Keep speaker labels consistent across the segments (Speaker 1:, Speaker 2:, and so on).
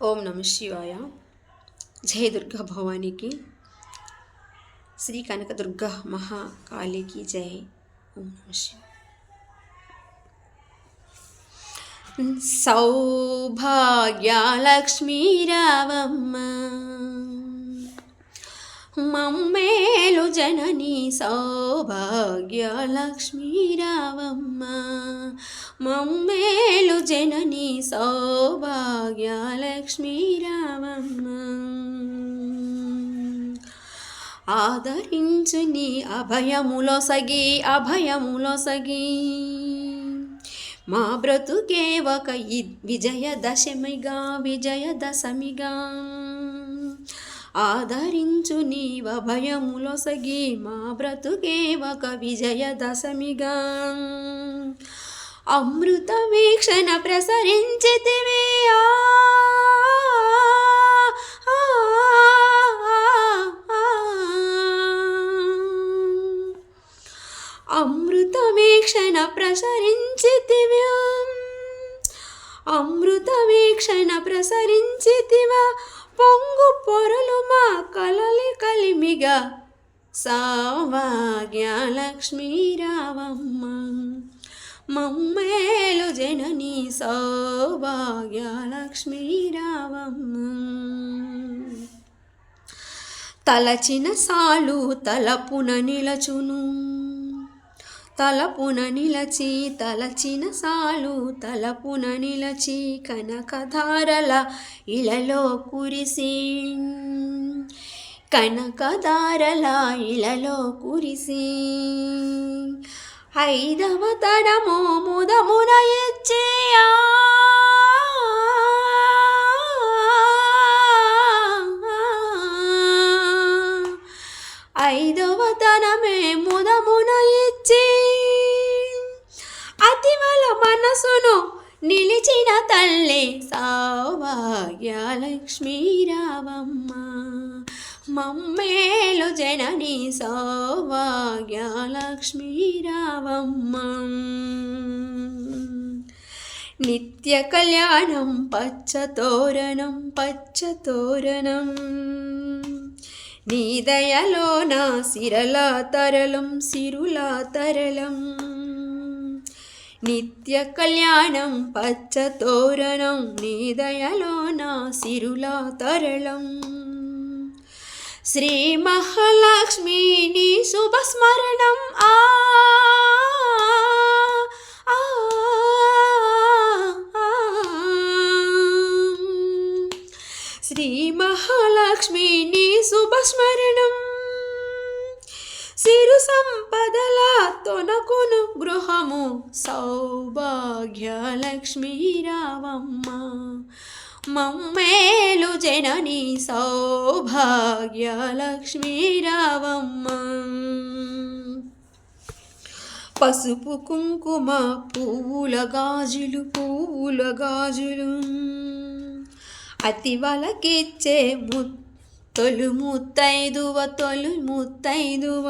Speaker 1: ఓం నమ శివాయ. జయ దుర్గా భవానికి, శ్రీ కనకదుర్గా మహాకాళికి జై. ఓం నమ శివాయ. సౌభాగ్యలక్ష్మీ రావమ్మ మమ్మేలు జనని, సౌభాగ్యలక్ష్మీ రావమ్మ మమ్మేలు జనని, సౌభాగ్యలక్ష్మీ రావమ్మ. ఆదరించు నీ అభయములొసగి అభయములొసగి, మా బ్రతుకే ఒక విజయదశమిగా విజయదశమిగా. ఆదరించు నీవ భయములొసగి, మా బ్రతుకే ఒక విజయదశమిగా. అమృత వీక్షణ ప్రసరించితివే, అమృత వీక్షణ ప్రసరించితివా, అమృత వీక్షణ ప్రసరించితివా. పొంగు పొరలు మా కలలి కలిమిగా, సౌభాగ్యలక్ష్మీ రావమ్మ మమ్మేలు జనని, సౌభాగ్యలక్ష్మీ రావమ్మ. తలచిన సాలు తలపున నిలచును, తలపున నిలచి తలచిన సాలు తలపున నిలచి, కనకధారల ఇలలో కురిసి కనకధారల ఇలలో కురిసి. ఐదవ తడము ముదమున ఎచ్చే, ఐదవ తనమే ముదమున ఇచ్చి, అతివల మనసును నిలిచిన తల్లి, సౌభాగ్యలక్ష్మీ రావమ్మ మమ్మేలు జనని, సౌభాగ్యలక్ష్మీ రావమ్మ. నిత్య కళ్యాణం పచ్చతోరణం పచ్చతోరణం, నీ దయలో నా సిరలా తరలం సిరులా తరలం. నిత్య కళ్యాణం పచ్చతోరణం, నీ దయలో నా సిరులా తరలం. శ్రీ మహాలక్ష్మి నీ శుభస్మరణం, శ్రీ మహాలక్ష్మి నీ శుభస్మరణం. సిరు సంపదల తొనకును గృహము, సౌభాగ్యలక్ష్మీ రావమ్మ మమ్మేలు జనని, సౌభాగ్యలక్ష్మీ రావమ్మ. పసుపు కుంకుమ పువ్వుల గాజులు పువ్వుల గాజులు, అతివలకిచ్చే తొలు ముత్తైదువ తొలు ముత్తైదువ.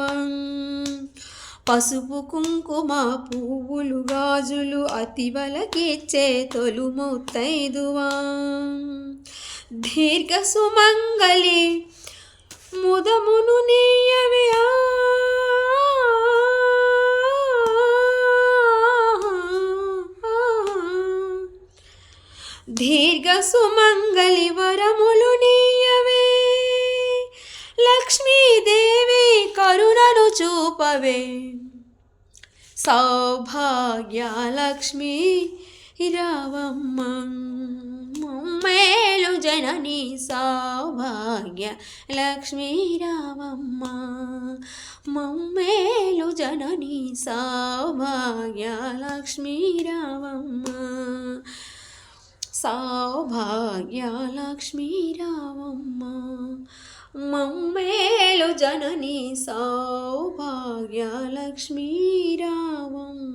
Speaker 1: పసుపు కుంకుమ పువ్వులు గాజులు, అతివలకిచ్చే తొలు ముత్తైదువ. దీర్ఘ సుమంగళి ముదమును నీయవే, దీర్ఘ సుమంగళి వరములు నీయవే. లక్ష్మీదేవి కరుణను చూపవే, సౌభాగ్యలక్ష్మీ రావమ్మ మమ్మేలు జనని, సౌభాగ్యలక్ష్మీ రావమ్మ మమ్మేలు జనని, సౌభాగ్యలక్ష్మీ రావమ్మ. సౌభాగ్యలక్ష్మీ రావమ్మ మమ్మేలు జనని, సౌభాగ్యలక్ష్మీ రావమ్మ.